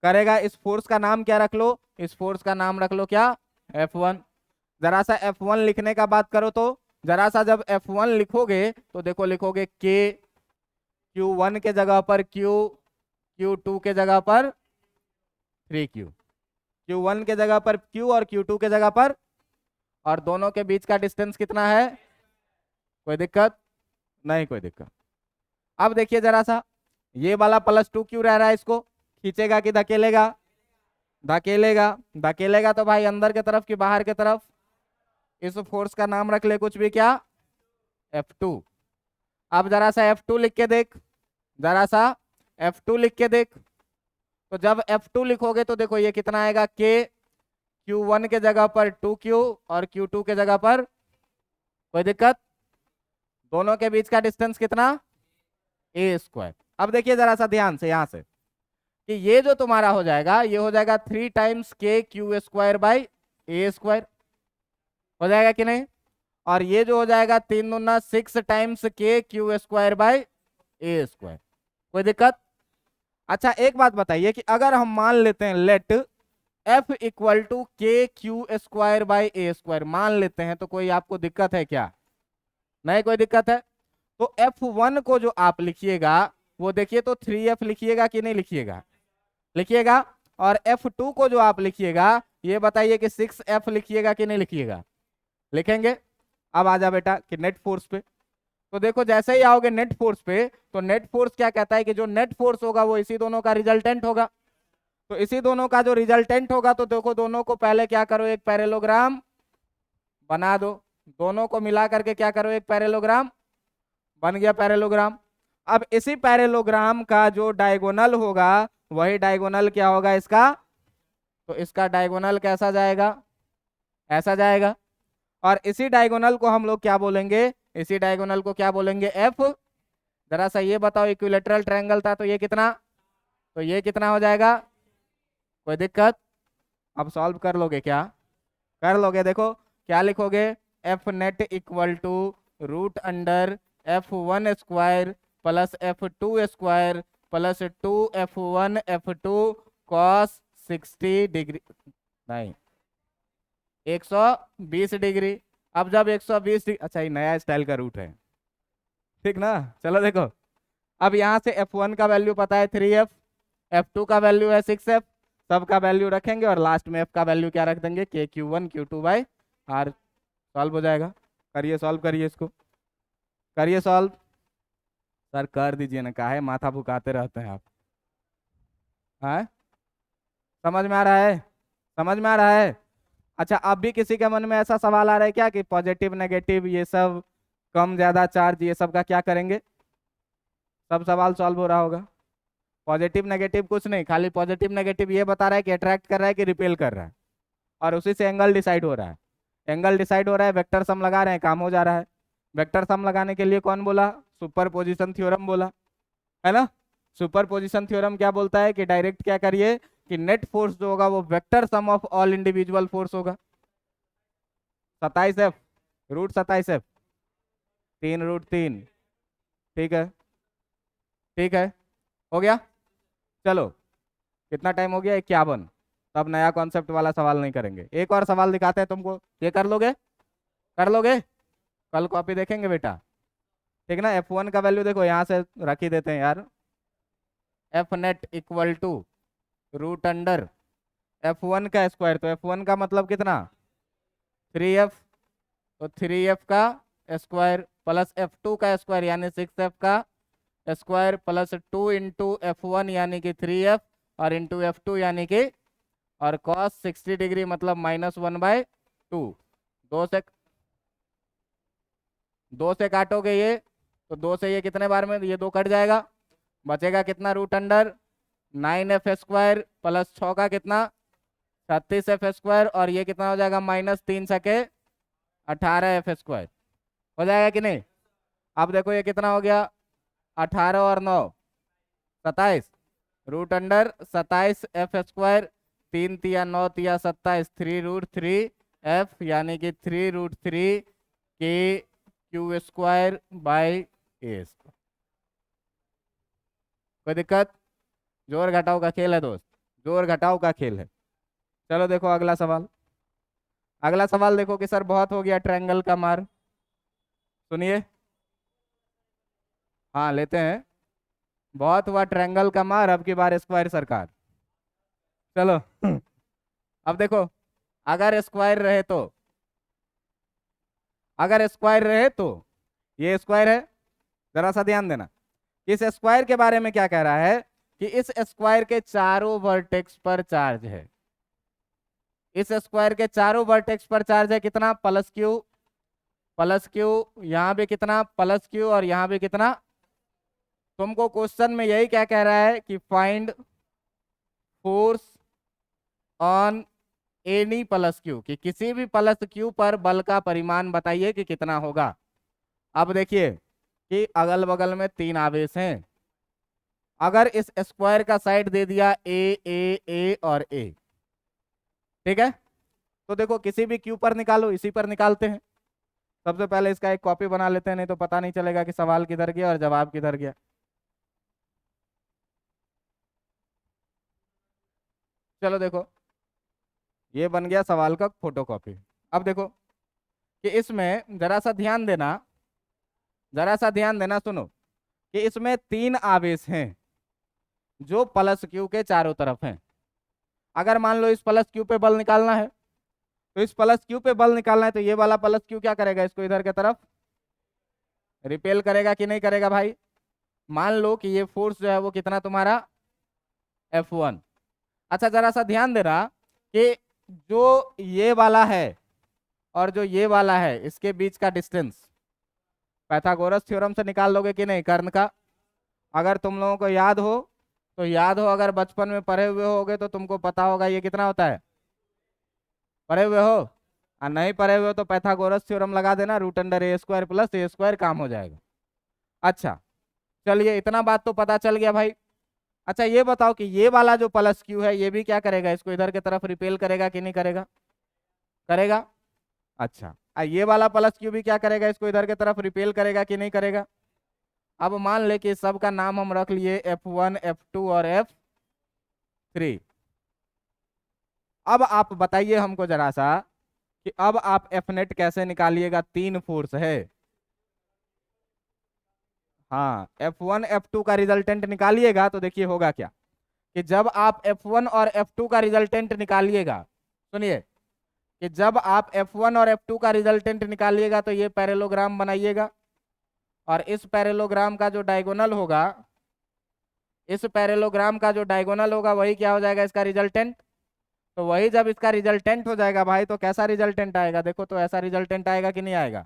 करेगा। इस फोर्स का नाम क्या रख लो, इस फोर्स का नाम रख लो क्या, F1। जरा सा F1 लिखने का बात करो तो जरा सा जब F1 लिखोगे तो देखो लिखोगे K, Q1 के जगह पर Q, Q2 के जगह पर 3Q, Q1 के जगह पर Q और Q2 के जगह पर, और दोनों के बीच का डिस्टेंस कितना है? कोई दिक्कत नहीं, कोई दिक्कत। अब देखिए जरा सा, ये वाला +2 क्यों रह रहा है, इसको खींचेगा कि धकेलेगा? धकेलेगा। धकेलेगा तो भाई अंदर के तरफ कि बाहर के तरफ? इस फोर्स का नाम रख ले कुछ भी, क्या, F2। अब जरा सा F2 लिख के देख, जरा सा F2 लिख के देख। तो जब F2 लिखोगे तो देखो ये कितना आएगा, K, Q1 के जगह पर 2Q और Q2 के जगह पर, कोई दिक्कत? दोनों के बीच का डिस्टेंस कितना, A²। अब देखिए जरा सा ध्यान से यहां से कि ये जो तुम्हारा हो जाएगा, ये हो जाएगा 3 टाइम्स KQ² / A², हो जाएगा कि नहीं? और ये जो हो जाएगा 3 दूना 6 टाइम्स KQ² / A², कोई दिक्कत? अच्छा एक बात बताइए कि अगर हम मान लेते हैं लेट F = KQ² / A², मान लेते हैं, तो कोई आपको दिक्कत है क्या? नहीं कोई दिक्कत है। तो F1 को जो आप लिखिएगा वो देखिए तो 3F लिखिएगा कि नहीं लिखिएगा? लिखिएगा। और F2 को जो आप लिखिएगा ये बताइए कि 6F लिखिएगा कि नहीं लिखिएगा? लिखेंगे। अब आजा बेटा कि नेट फोर्स पे, तो देखो जैसे ही आओगे नेट फोर्स पे, तो नेट फोर्स क्या कहता है कि जो नेट फोर्स होगा वो इसी दोनों का रिजल्टेंट होगा। तो इसी दोनों का जो रिजल्टेंट होगा, तो देखो दोनों को पहले क्या करो, एक पैरेललोग्राम बना दो। दोनों को मिला करके क्या करो, एक पैरेललोग्राम बन गया, पैरेललोग्राम। अब इसी पैरेललोग्राम का जो डायगोनल होगा वही डायगोनल क्या होगा इसका, तो इसका डायगोनल कैसा जाएगा, ऐसा जाएगा। और इसी डायगोनल को हम लोग क्या बोलेंगे, इसी डायगोनल को क्या बोलेंगे, F। जरा सा ये बताओ, इक्विलेटरल ट्रायंगल था तो ये कितना, तो ये कितना हो जाएगा? कोई दिक्कत? अब सॉल्व कर लोगे क्या? कर लोगे। देखो क्या लिखोगे, F net = √F1² + F2² + 2F1 F2 cos 60 degree, नहीं 120 डिग्री। अब जब 120 डिग्री, अच्छा ये नया स्टाइल का रूट है, ठीक ना? चलो देखो, अब यहाँ से F1 का वैल्यू पता है 3F, F2 का वैल्यू है 6F, सब का वैल्यू रखेंगे और लास्ट में F का वैल्यू क्या रख देंगे, KQ1 Q2/R। सॉल्व हो जाएगा। करिए सॉल्व, करिए इसको, करिए सॉल्व। सर कर दीजिए ना, काहे माथा भुकाते रहते हैं आप? हाँ समझ में आ रहा है, समझ में आ रहा है? अच्छा अब भी किसी के मन में ऐसा सवाल आ रहा है क्या कि पॉजिटिव नेगेटिव ये सब, कम ज्यादा चार्ज, ये सब का क्या करेंगे? सब सवाल सॉल्व हो रहा होगा। पॉजिटिव नेगेटिव कुछ नहीं, खाली पॉजिटिव नेगेटिव ये बता रहा है कि अट्रैक्ट कर रहा है कि रिपेल कर रहा है, और उसी से एंगल डिसाइड हो रहा है। एंगल डिसाइड हो रहा है, वेक्टर सम लगा रहे हैं, काम हो जा रहा है। वेक्टर सम लगाने के लिए कौन बोला, सुपरपोजिशन थ्योरम बोला, है ना? सुपरपोजिशन थ्योरम क्या बोलता है कि डायरेक्ट क्या करिए कि नेट फोर्स जो होगा वो vector sum of all individual force होगा। 27F, √27F, 3√3, ठीक है, ठीक है, हो गया। चलो कितना टाइम हो गया, 51। तब नया कॉन्सेप्ट वाला सवाल नहीं करेंगे, एक और सवाल दिखाते हैं तुमको, ये कर लोगे, कर लोगे? कल कॉपी देखेंगे बेटा, ठीक ना? F1 का वैल्यू देखो यहाँ से रख ही देते हैं यार, F नेट = √F1 का स्क्वायर, तो F1 का मतलब कितना, 3F, तो 3F का स्क्वायर प्लस F2 का स्क्वायर यानी 6F का स्क्वायर प्लस 2 × F1 यानी कि 3F और इंटू F2 यानी कि, और cos 60 डिग्री मतलब -1/2। दो से काटोगे ये, तो 2 से ये कितने बार में, ये 2 कट जाएगा, बचेगा कितना, √9F² प्लस 6 का कितना, 36F², और ये कितना हो जाएगा, -3 × 18F², हो जाएगा कि नहीं? अब देखो ये कितना हो गया, 18 और 9 27, √27F², 3 × 9 = 27, 3√3 एफ यानी कि 3√3 के Q square by A square. कोई दिक्कत? जोड़ घटाव का खेल है दोस्त, जोड़ घटाव का खेल है। चलो देखो अगला सवाल। अगला सवाल देखो कि सर बहुत हो गया ट्रायंगल का मार, सुनिए। हाँ लेते हैं, बहुत हुआ ट्रायंगल का मार, अब की बार स्क्वायर सरकार। चलो अब देखो, अगर स्क्वायर रहे तो, अगर स्क्वायर रहे तो ये स्क्वायर है, जरा सा ध्यान देना। इस स्क्वायर के बारे में क्या कह रहा है कि इस स्क्वायर के चारों वर्टेक्स पर चार्ज है। इस स्क्वायर के चारों वर्टेक्स पर चार्ज है कितना? प्लस क्यू, प्लस क्यू, यहां भी कितना? प्लस क्यू, और यहां भी कितना? तुमको क्वेश्चन में यही क्या कह रहा है कि find force on any plus Q, कि किसी भी प्लस क्यू पर बल का परिमाण बताइए कि कितना होगा। अब देखिए कि अगल बगल में 3 आवेश हैं, अगर इस स्क्वायर का साइड दे दिया ए और ए, ठीक है, तो देखो किसी भी क्यू पर निकालो, इसी पर निकालते हैं। सबसे पहले इसका एक कॉपी बना लेते हैं, नहीं तो पता नहीं चलेगा कि सवाल किधर गया और जवाब किधर गया। चलो देखो, ये बन गया सवाल का फोटोकॉपी। अब देखो कि इसमें जरा सा ध्यान देना, जरा सा ध्यान देना, सुनो कि इसमें 3 आवेश हैं जो प्लस क्यू के चारों तरफ हैं। अगर मान लो इस प्लस क्यू पे बल निकालना है, तो इस प्लस क्यू पे बल निकालना है, तो ये वाला प्लस क्यू क्या करेगा? इसको इधर के तरफ रिपेल करेगा कि नहीं करेगा भाई? मान लो कि ये फोर्स जो है वो कितना तुम्हारा? F1। अच्छा जरा सा ध्यान देना कि जो ये वाला है और जो ये वाला है, इसके बीच का डिस्टेंस पाइथागोरस थ्योरम से निकाल लोगे कि नहीं, कर्ण का? अगर तुम लोगों को याद हो तो याद हो, अगर बचपन में पढ़े हुए होगे तो तुमको पता होगा ये कितना होता है। पढ़े हुए हो? और नहीं पढ़े हुए हो तो पाइथागोरस थ्योरम लगा देना, √a² प्लस a², काम हो जाएगा। अच्छा चलिए, इतना बात तो पता चल गया भाई। अच्छा ये बताओ कि ये वाला जो प्लस क्यू है ये भी क्या करेगा? इसको इधर की तरफ रिपेल करेगा कि नहीं करेगा? करेगा। अच्छा ये वाला प्लस क्यू भी क्या करेगा? इसको इधर की तरफ रिपेल करेगा कि नहीं करेगा? अब मान ले कि सब का नाम हम रख लिए F1, F2 और F3। अब आप बताइए हमको जरा सा कि अब आप एफ नेट कैसे निकालिएगा? 3 फोर्स है। हाँ F1 F2 का रिजल्टेंट निकालिएगा तो देखिए होगा क्या, कि जब आप F1 और F2 का रिजल्टेंट निकालिएगा, सुनिए, कि जब आप F1 और F2 का रिजल्टेंट निकालिएगा तो ये पैरेललोग्राम बनाइएगा, और इस पैरेललोग्राम का जो डायगोनल होगा, इस पैरेललोग्राम का जो डायगोनल होगा वही क्या हो जाएगा? इसका रिजल्टेंट। तो वही जब इसका रिजल्टेंट हो जाएगा भाई, तो कैसा रिजल्टेंट आएगा? देखो तो ऐसा रिजल्टेंट आएगा कि नहीं आएगा?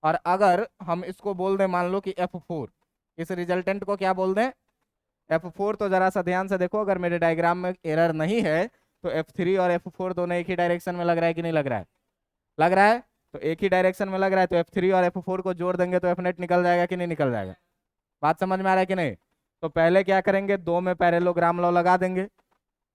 और अगर हम इसको बोल दें, मान लो कि F4, इस रिजल्टेंट को क्या बोल दें? F4, तो जरा सा ध्यान से देखो, अगर मेरे डायग्राम में एरर नहीं है तो F3 और F4 दोनों एक ही डायरेक्शन में लग रहा है कि नहीं लग रहा है? लग रहा है, तो एक ही डायरेक्शन में लग रहा है, तो F3 और F4 को जोड़ देंगे तो F नेट निकल जाएगा कि नहीं निकल जाएगा? बात समझ में आ रहा है कि नहीं? तो पहले क्या करेंगे, 2 में पैरेललोग्राम लॉ लगा देंगे,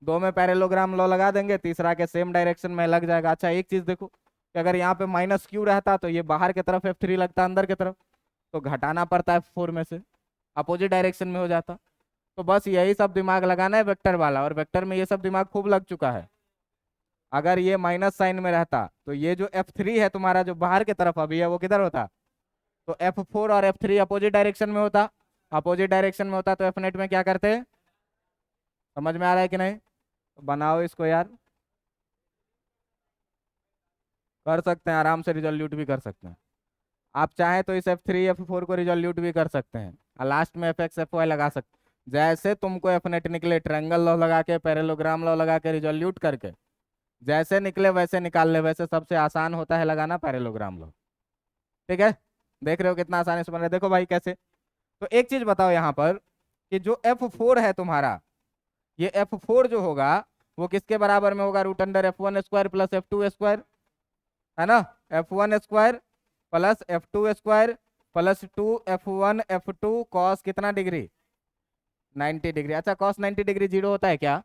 2 में पैरेललोग्राम लॉ लगा देंगे, तीसरा के सेम डायरेक्शन में लग जाएगा। अच्छा एक चीज देखो कि अगर यहाँ पे माइनस क्यू रहता तो ये बाहर की तरफ F3 लगता, अंदर की तरफ, तो घटाना पड़ता F4 में से, अपोजिट डायरेक्शन में हो जाता। तो बस यही सब दिमाग लगाना है वेक्टर वाला, और वेक्टर में ये सब दिमाग खूब लग चुका है। अगर ये माइनस साइन में रहता तो ये जो F3 है तुम्हारा, जो बाहर की तरफ अभी है, वो किधर होता? तो F4 और F3 अपोजिट डायरेक्शन में होता, अपोजिट डायरेक्शन में होता तो F नेट में क्या करते? समझ में आ रहा है कि नहीं? तो बनाओ इसको यार, कर सकते हैं आराम से, रिजोल्यूट भी कर सकते हैं। आप चाहें तो इस F3 F4 को रिजोल्यूट भी कर सकते हैं, और लास्ट में Fx Fy लगा सकते, जैसे तुमको F नेट निकले, ट्रायंगल लॉ लगा के, पैरेललोग्राम लॉ लगा के, रिजोल्यूट करके जैसे निकले वैसे निकाल ले। वैसे सबसे आसान होता है लगाना पैरेललोग्राम लॉ, ठीक है? देख रहे हो कितना आसानी से बन रहा है, देखो भाई कैसे। तो एक चीज बताओ यहाँ पर कि जो F4 है तुम्हारा, ये F4 जो होगा वो किसके बराबर में होगा? √F1² प्लस F2², है ना? F1² plus F2² plus 2F1 F2 cos कितना डिग्री? 90 डिग्री। अच्छा कॉस 90 डिग्री जीरो होता है क्या?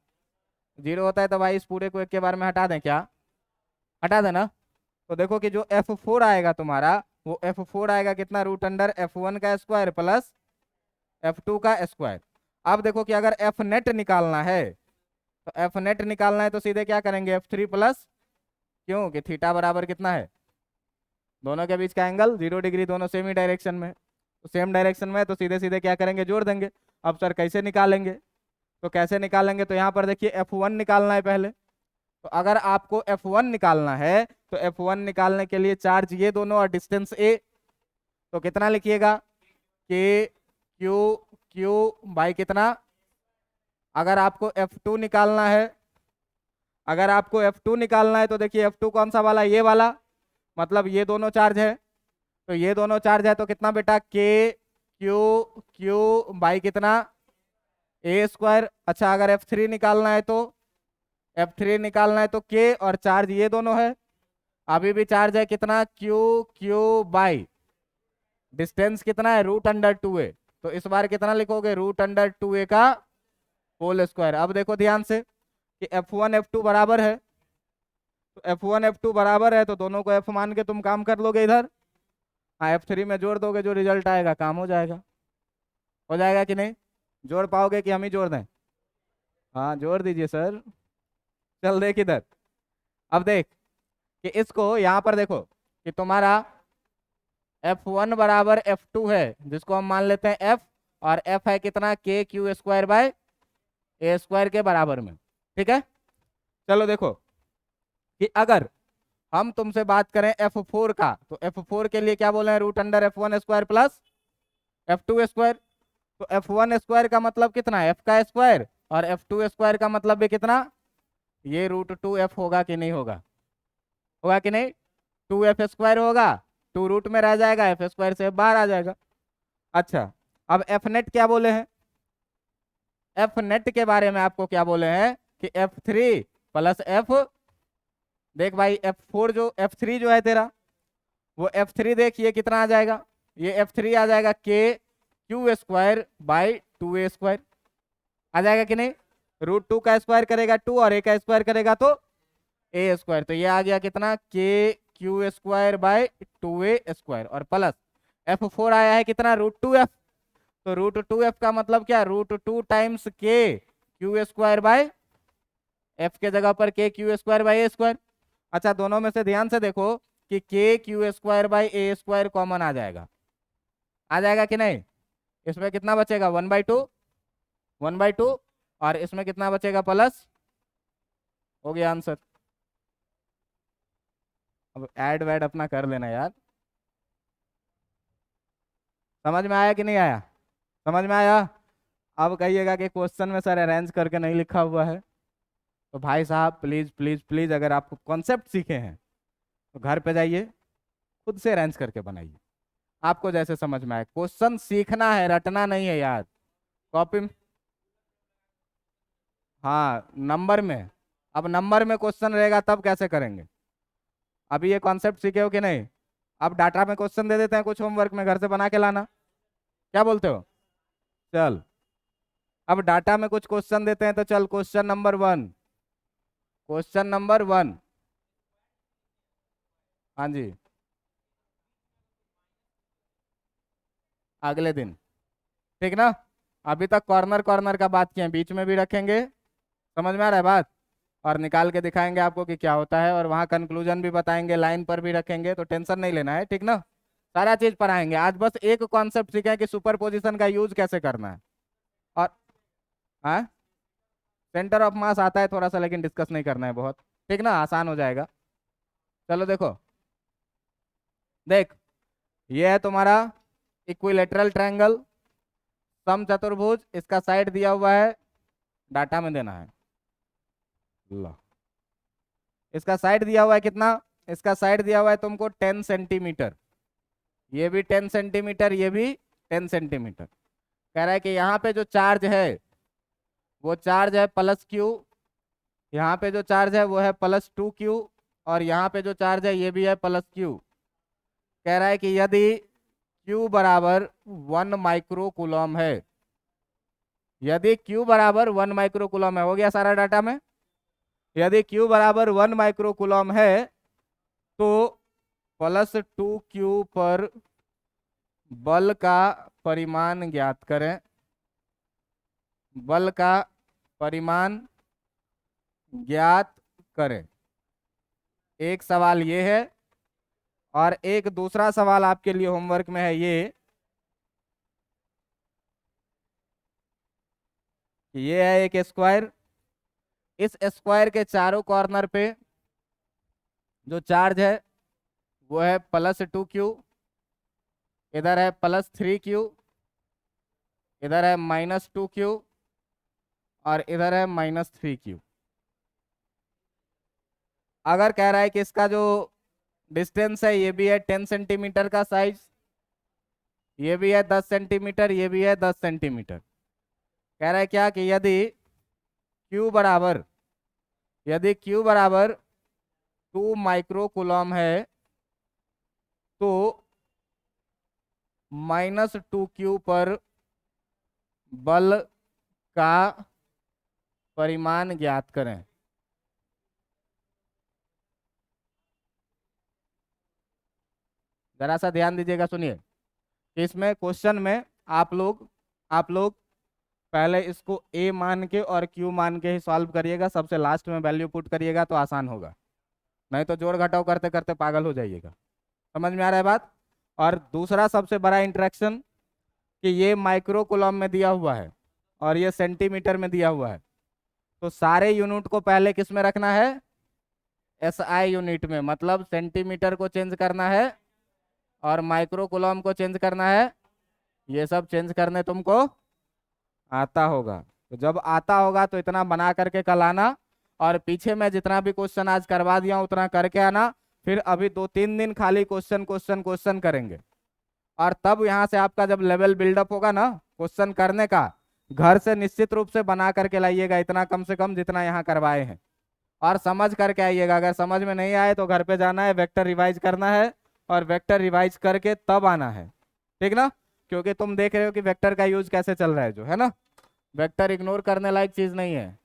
जीरो होता है तो भाई इस पूरे को एक के बारे में हटा दें क्या? हटा देना। तो देखो कि जो F4 आएगा तुम्हारा, वो F4 आएगा कितना, रूट अंडर F1 का स्क्वायर प्लस F2 का स्क्वायर। अब देखो कि अगर F नेट निकालना है, तो F नेट निकालना है तो सीधे क्या करेंगे, F3 प्लस, क्यों कि थीटा बराबर कितना है, दोनों के बीच का एंगल 0 डिग्री, दोनों सेम ही डायरेक्शन में, तो सेम डायरेक्शन में तो सीधे सीधे क्या करेंगे, जोड़ देंगे। अब सर कैसे निकालेंगे, तो कैसे निकालेंगे, तो यहाँ पर देखिए F1 निकालना है पहले। तो अगर आपको F1 निकालना है तो F1 निकालने के लिए चार्ज ये दोनों और डिस्टेंस A, तो कितना लिखिएगा, के क्यू क्यू बाई कितना। अगर आपको F2 निकालना है, अगर आपको F2 निकालना है तो देखिए F2 कौन सा वाला, ये वाला, मतलब ये दोनों चार्ज है, तो ये दोनों चार्ज है तो कितना बेटा, के क्यू क्यू बाई कितना, ए स्क्वायर। अच्छा अगर F3 निकालना है तो, F3 निकालना है तो के और चार्ज ये दोनों है, अभी भी चार्ज है कितना, क्यू क्यू बाई डिस्टेंस कितना है, रूट अंडर 2a। तो इस बार कितना लिखोगे, रूट अंडर 2a का होल स्क्वायर। अब देखो ध्यान से कि F1 F2 बराबर है, तो F1 F2 बराबर है तो दोनों को F मान के तुम काम कर लोगे इधर, हाँ F3 में जोड़ दोगे, जो रिजल्ट आएगा काम हो जाएगा कि नहीं, जोड़ पाओगे कि हम ही जोड़ दें, हाँ जोड़ दीजिए सर। चल देख इधर, अब देख कि इसको यहाँ पर देखो कि तुम्हारा F1 बराबर F2 है, जिसको हम मान लेते हैं F, और F है कितना, के क्यू स्क्वायर बाय ए स्क्वायर के बराबर में, ठीक है। चलो देखो कि अगर हम तुमसे बात करें F4 का, तो F4 के लिए क्या बोले हैं, root under F1 square plus F2 square. तो F1 स्क्वायर का मतलब कितना है, F का स्क्वायर, और F2 स्क्वायर का मतलब भी कितना, ये रूट 2F होगा कि नहीं होगा, होगा कि नहीं, 2F स्क्वायर होगा, 2 रूट में रह जाएगा, F स्क्वायर से बाहर आ जाएगा। अच्छा अब F नेट क्या बोले हैं, F नेट के बारे में आपको क्या बोले हैं कि F3 प्लस F, देख भाई F4 जो F3 जो है तेरा, वो F3 देख ये कितना आ जाएगा, ये F3 आ जाएगा K Q square by 2a square, आ जाएगा कि नहीं, रूट 2 का स्क्वायर करेगा 2 और a का स्क्वायर करेगा तो a स्क्वायर, तो ये आ गया कितना, के Q square by 2a square, और प्लस F4 आया है कितना, रूट 2F, तो रूट 2F का मतलब क्या, root 2 times K Q square by F के जगह पर K Q square by A square. अच्छा दोनों में से ध्यान से देखो कि K Q square by A square common आ जाएगा कि नहीं, इसमें कितना बचेगा, 1/2, 1/2, और इसमें कितना बचेगा, प्लस, हो गया आंसर। अब ऐड वैड अपना कर लेना यार, समझ में आया कि नहीं आया, समझ में आया। अब कहिएगा कि क्वेश्चन में सर अरेंज करके नहीं लिखा हुआ है, तो भाई साहब प्लीज प्लीज प्लीज, अगर आपको कॉन्सेप्ट सीखे हैं तो घर पे जाइए खुद से अरेंज करके बनाइए, आपको जैसे समझ में आए। क्वेश्चन सीखना है, रटना नहीं है यार, कॉपी में, हाँ नंबर में, अब नंबर में क्वेश्चन रहेगा तब कैसे करेंगे, अभी ये कॉन्सेप्ट सीखे हो कि नहीं। अब डाटा में क्वेश्चन दे देते हैं, कुछ होमवर्क में घर से बना के लाना, क्या बोलते हो, चल अब डाटा में कुछ क्वेश्चन देते हैं, तो चल क्वेश्चन नंबर 1, क्वेश्चन नंबर 1, हाँ जी, अगले दिन, ठीक ना। अभी तक कॉर्नर कॉर्नर का बात किए, बीच में भी रखेंगे, समझ में आ रहा है बात, और निकाल के दिखाएंगे आपको कि क्या होता है, और वहाँ कंक्लूजन भी बताएंगे, लाइन पर भी रखेंगे, तो टेंशन नहीं लेना है, ठीक ना। सारा चीज पढ़ाएंगे, आज बस एक कॉन्सेप्ट सीखे कि सुपरपोजिशन का यूज कैसे करना है। और हाँ सेंटर ऑफ मास आता है थोड़ा सा, लेकिन डिस्कस नहीं करना है बहुत, ठीक ना, आसान हो जाएगा। चलो देखो, देख ये है तुम्हारा इक्विलेटरल ट्रायंगल, समचतुर्भुज, इसका साइड दिया हुआ है, डाटा में देना है, लो इसका साइड दिया हुआ है कितना, इसका साइड दिया हुआ है तुमको 10 सेंटीमीटर, ये भी 10 सेंटीमीटर, ये भी 10 सेंटीमीटर। कह रहा है कि यहाँ पे जो चार्ज है वो चार्ज है +q, यहाँ पे जो चार्ज है वो है +2q, और यहाँ पे जो चार्ज है ये भी है +q। कह रहा है कि यदि q बराबर 1 माइक्रो कूलम है, यदि q बराबर 1 माइक्रो कूलम है, हो गया सारा डाटा में, यदि q बराबर 1 माइक्रो कूलम है तो +2q पर बल का परिमाण ज्ञात करें। बल का परिमाण ज्ञात करें, एक सवाल ये है। और एक दूसरा सवाल आपके लिए होमवर्क में है ये है एक स्क्वायर। इस स्क्वायर के चारों कॉर्नर पे जो चार्ज है वो है +2q, इधर है +3q, इधर है -2q और इधर है -3q। अगर कह रहा है कि इसका जो डिस्टेंस है ये भी है 10 सेंटीमीटर का साइज, ये भी है 10 सेंटीमीटर, ये भी है 10 सेंटीमीटर। कह रहा है क्या कि यदि Q बराबर 2 माइक्रो कूलम है तो -2q पर बल का परिमाण ज्ञात करें। जरा सा ध्यान दीजिएगा, सुनिए कि इसमें क्वेश्चन में आप लोग पहले इसको a मान के और q मान के ही सॉल्व करिएगा, सबसे लास्ट में वैल्यू पुट करिएगा तो आसान होगा, नहीं तो जोड़ घटाव करते करते पागल हो जाइएगा। समझ में आ रहा है बात? और दूसरा सबसे बड़ा इंटरेक्शन कि ये माइक्रो कूलम में दिया हुआ है और ये सेंटीमीटर में दिया हुआ है, तो सारे यूनिट को पहले किस में रखना है? SI यूनिट में, मतलब सेंटीमीटर को चेंज करना है और माइक्रो कूलम को चेंज करना है। ये सब चेंज करने तुमको आता होगा, तो जब आता होगा तो इतना बना करके कल आना, और पीछे मैं जितना भी क्वेश्चन आज करवा दिया उतना करके आना। फिर अभी 2-3 दिन खाली क्वेश्चन क्वेश्चन क्वेश्चन करेंगे, और तब यहाँ से आपका जब लेवल बिल्डअप होगा ना क्वेश्चन करने का, घर से निश्चित रूप से बना करके लाइएगा, इतना कम से कम जितना यहाँ करवाए हैं, और समझ करके आइएगा। अगर समझ में नहीं आए तो घर पे जाना है, वेक्टर रिवाइज करना है, और वेक्टर रिवाइज करके तब आना है, ठीक ना? क्योंकि तुम देख रहे हो कि वेक्टर का यूज कैसे चल रहा है, जो है ना, वेक्टर इग्नोर करने लायक चीज नहीं है।